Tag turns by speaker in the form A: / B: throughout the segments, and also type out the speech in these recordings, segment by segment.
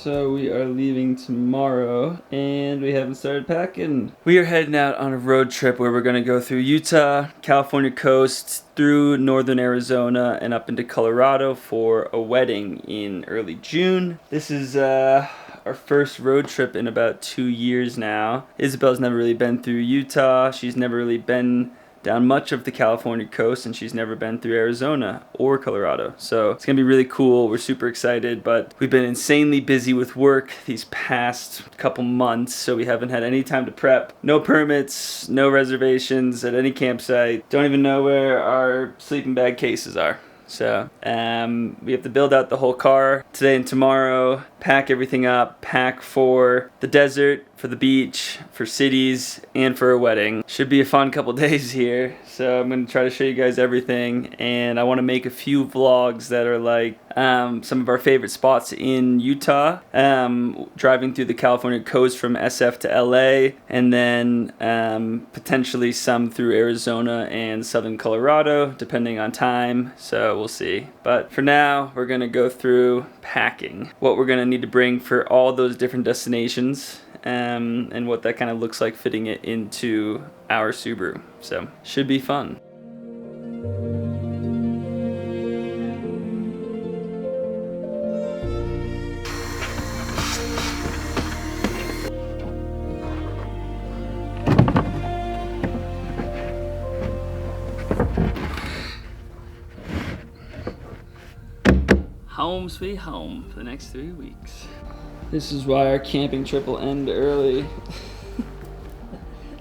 A: So we are leaving tomorrow and we haven't started packing. We are heading out on a road trip where we're going to go through Utah, California coast, through northern Arizona and up into Colorado for a wedding in early June. This is our first road trip in about 2 years now. Isabel's never really been through Utah. She's never really been down much of the California coast, and she's never been through Arizona or Colorado. So it's gonna be really cool. We're super excited, but we've been insanely busy with work these past couple months, so we haven't had any time to prep. No permits, no reservations at any campsite. Don't even know where our sleeping bag cases are. So we have to build out the whole car today and tomorrow, pack everything up, pack for the desert, for the beach, for cities, and for a wedding. Should be a fun couple days here. So I'm going to try to show you guys everything, and I want to make a few vlogs that are like some of our favorite spots in Utah, driving through the California coast from SF to LA, and then potentially some through Arizona and southern Colorado, depending on time. So we'll see. But for now, we're going to go through packing, what we're going to need to bring for all those different destinations, and what that kind of looks like fitting it into our Subaru. So should be fun. Home sweet home for the next 3 weeks. This is why our camping trip will end early.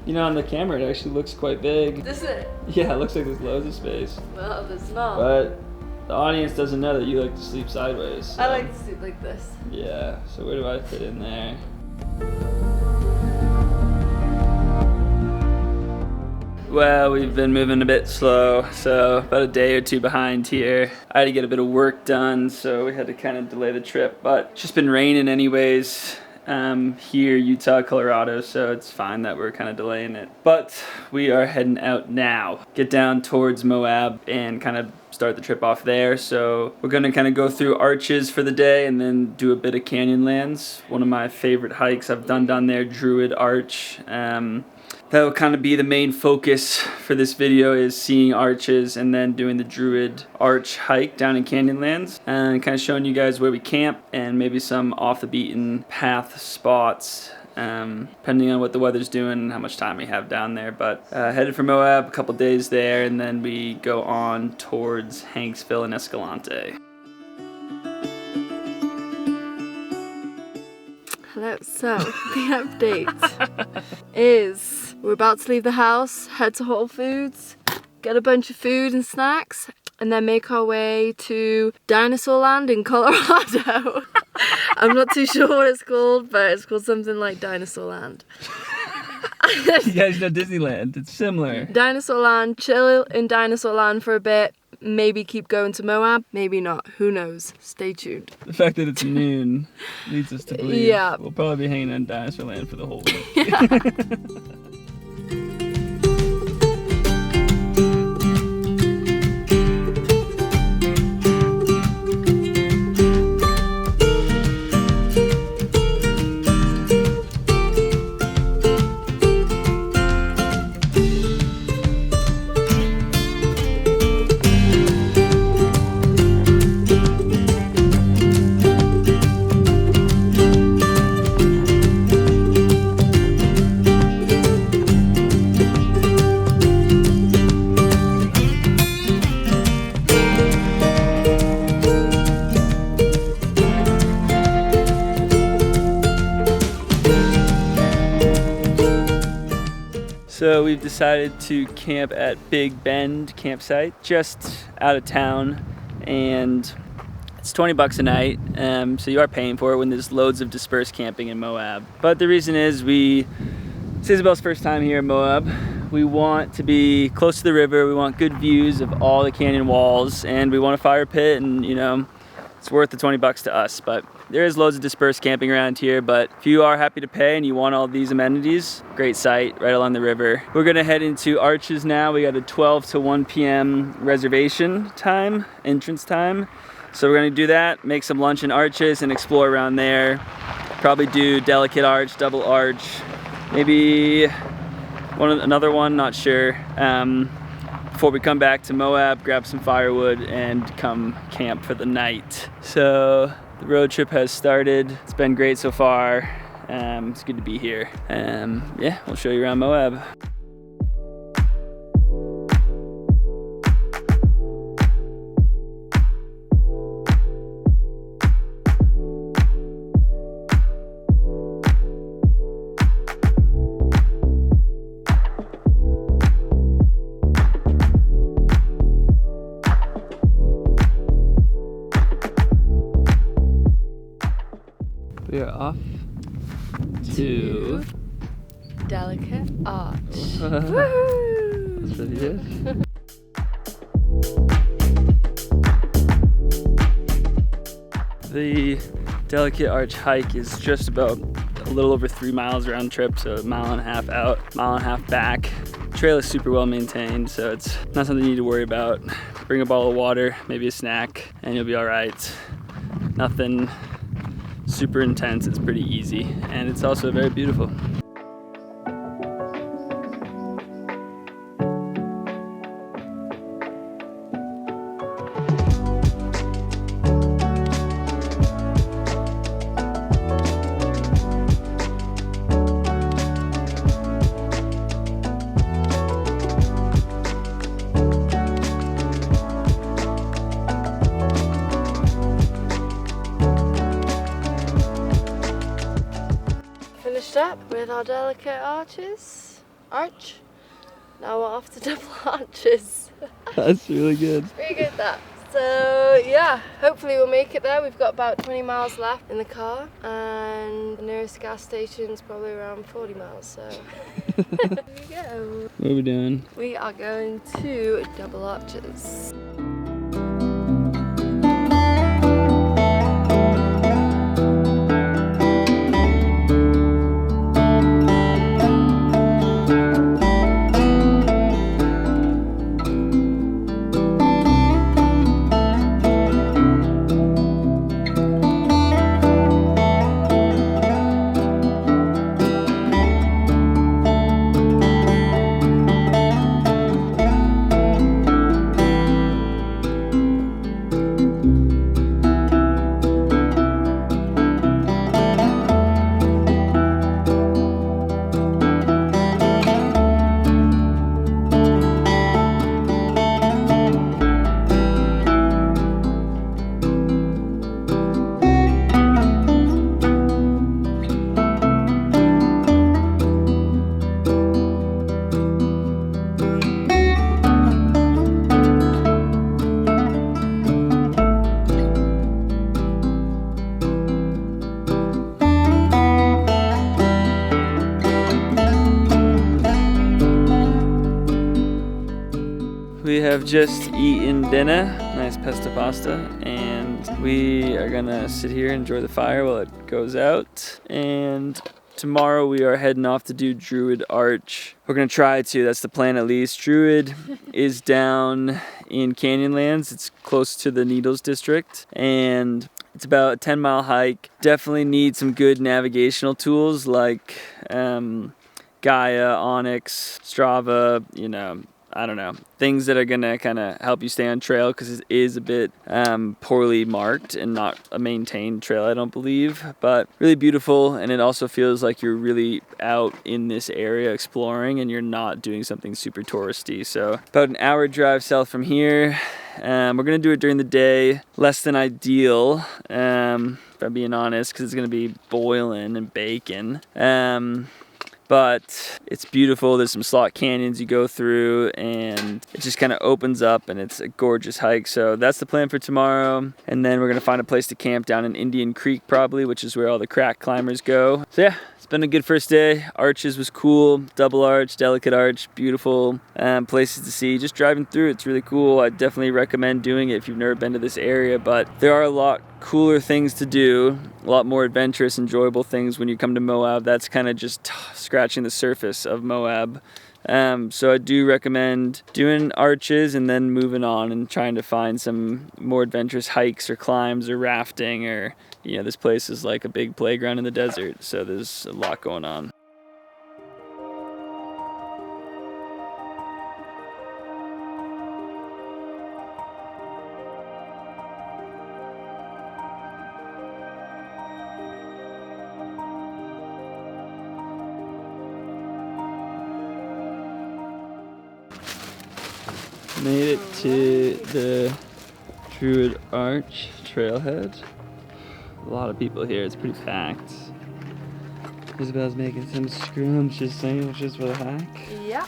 A: You know, on the camera it actually looks quite big.
B: Does it?
A: Yeah, it looks like there's loads of space.
B: Well, there's not.
A: But the audience doesn't know that you like to sleep sideways. So.
B: I like to sleep like this.
A: Yeah, so where do I fit in there? Well, we've been moving a bit slow, so about a day or two behind here. I had to get a bit of work done, so we had to kind of delay the trip, but it's just been raining anyways here, Utah, Colorado, so it's fine that we're kind of delaying it. But we are heading out now, get down towards Moab and kind of start the trip off there. So we're gonna kind of go through Arches for the day and then do a bit of Canyonlands. One of my favorite hikes I've done down there, Druid Arch. That'll kind of be the main focus for this video, is seeing Arches and then doing the Druid Arch hike down in Canyonlands and kind of showing you guys where we camp and maybe some off the beaten path spots, depending on what the weather's doing and how much time we have down there. But headed for Moab, a couple days there, and then we go on towards Hanksville and Escalante.
B: Hello, so the update is we're about to leave the house, head to Whole Foods, get a bunch of food and snacks, and then make our way to Dinosaur Land in Colorado. I'm not too sure what it's called, but it's called something like Dinosaur Land.
A: You guys know Disneyland, it's similar.
B: Dinosaur Land, chill in Dinosaur Land for a bit, maybe keep going to Moab, maybe not, who knows, stay tuned.
A: The fact that it's noon leads us to believe
B: yeah.
A: We'll probably be hanging on Dinosaur Land for the whole week.
B: Yeah.
A: So we've decided to camp at Big Bend campsite, just out of town, and it's $20 a night, so you are paying for it when there's loads of dispersed camping in Moab. But the reason is it's Isabel's first time here in Moab. We want to be close to the river, we want good views of all the canyon walls, and we want a fire pit, and you know, it's worth the $20 to us. But there is loads of dispersed camping around here, but if you are happy to pay and you want all these amenities, great site right along the river. We're gonna head into Arches now. We got a 12 to 1 p.m. reservation time, entrance time. So we're gonna do that, make some lunch in Arches and explore around there. Probably do Delicate Arch, Double Arch, maybe another one, not sure. Before we come back to Moab, grab some firewood and come camp for the night. So the road trip has started. It's been great so far. It's good to be here. Yeah, we'll show you around Moab. We are off to
B: Delicate Arch.
A: That's pretty good. The Delicate Arch hike is just about a little over 3 miles round trip, so 1.5 miles out, 1.5 miles back. Trail is super well maintained, so it's not something you need to worry about. Bring a bottle of water, maybe a snack, and you'll be all right. Nothing super intense, it's pretty easy, and it's also very beautiful.
B: Finished up with our Delicate Arch. Now we're off to Double Arches.
A: That's really good.
B: Pretty good that. So yeah, hopefully we'll make it there. We've got about 20 miles left in the car and the nearest gas station is probably around 40 miles, so here we go.
A: What are we doing?
B: We are going to Double Arches.
A: We have just eaten dinner, nice pesto pasta, and we are gonna sit here and enjoy the fire while it goes out. And tomorrow we are heading off to do Druid Arch. We're gonna try to, that's the plan at least. Druid is down in Canyonlands. It's close to the Needles district, and it's about a 10-mile hike. Definitely need some good navigational tools like Gaia, Onyx, Strava, you know, I don't know, things that are gonna kind of help you stay on trail, because it is a bit poorly marked and not a maintained trail, I don't believe, but really beautiful. And it also feels like you're really out in this area exploring and you're not doing something super touristy. So about an hour drive south from here. We're gonna do it during the day, less than ideal, if I'm being honest, because it's gonna be boiling and baking. But it's beautiful. There's some slot canyons you go through, and it just kind of opens up, and it's a gorgeous hike. So that's the plan for tomorrow. And then we're gonna find a place to camp down in Indian Creek probably, which is where all the crack climbers go. So yeah, it's been a good first day. Arches was cool, Double Arch, Delicate Arch, beautiful places to see. Just driving through, it's really cool. I definitely recommend doing it if you've never been to this area, but there are a lot cooler things to do, a lot more adventurous, enjoyable things when you come to Moab. That's kind of just scratching the surface of Moab. So I do recommend doing arches and then moving on and trying to find some more adventurous hikes or climbs or rafting, or, you know, this place is like a big playground in the desert, so there's a lot going on. Made it to the Druid Arch trailhead. A lot of people here, it's pretty packed. Isabel's making some scrumptious sandwiches for the hike.
B: Yeah.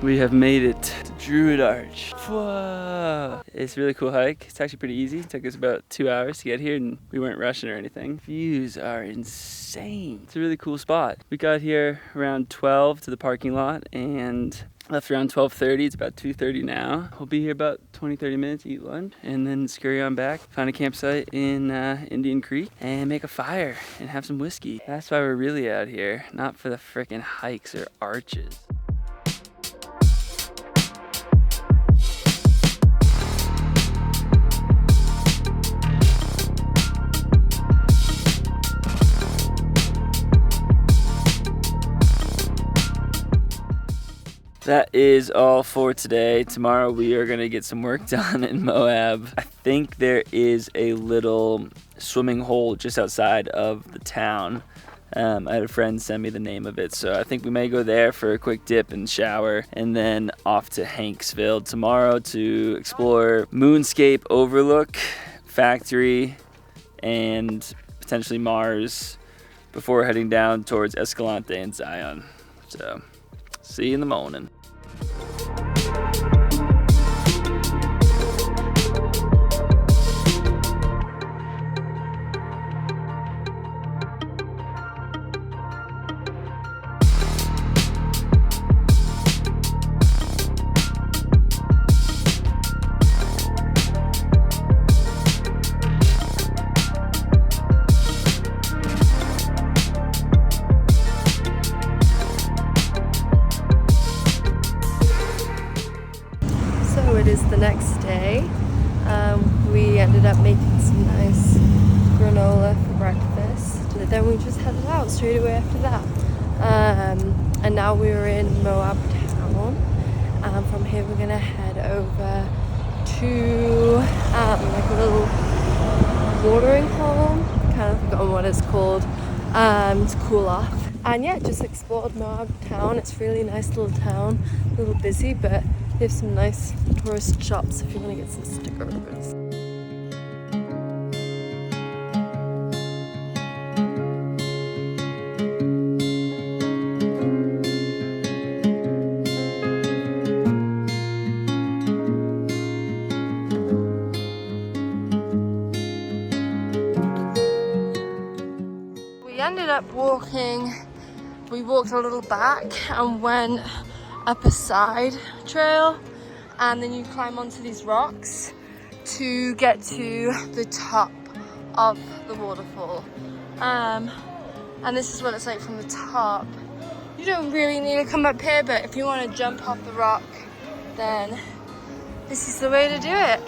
A: We have made it to Druid Arch. Whoa. It's a really cool hike. It's actually pretty easy. It took us about 2 hours to get here and we weren't rushing or anything. Views are insane. It's a really cool spot. We got here around 12 to the parking lot and left around 12:30. It's about 2:30 now. We'll be here about 20-30 minutes, eat lunch, and then scurry on back, find a campsite in Indian Creek, and make a fire and have some whiskey. That's why we're really out here, not for the frickin' hikes or arches. That is all for today. Tomorrow we are gonna get some work done in Moab. I think there is a little swimming hole just outside of the town. I had a friend send me the name of it, so I think we may go there for a quick dip and shower, and then off to Hanksville tomorrow to explore Moonscape Overlook, Factory, and potentially Mars before heading down towards Escalante and Zion. So, see you in the morning.
B: It is the next day. We ended up making some nice granola for breakfast. Then we just headed out straight away after that. And now we're in Moab town. From here we're gonna head over to like a little watering hole. Kind of forgotten what it's called. To cool off. And yeah, just explored Moab town. It's a really nice little town. A little busy, but they have some nice tourist shops if you want to get some stickers. We ended up walking. We walked a little back and went up a side trail, and then you climb onto these rocks to get to the top of the waterfall. And this is what it's like from the top. You don't really need to come up here, but if you want to jump off the rock, then this is the way to do it.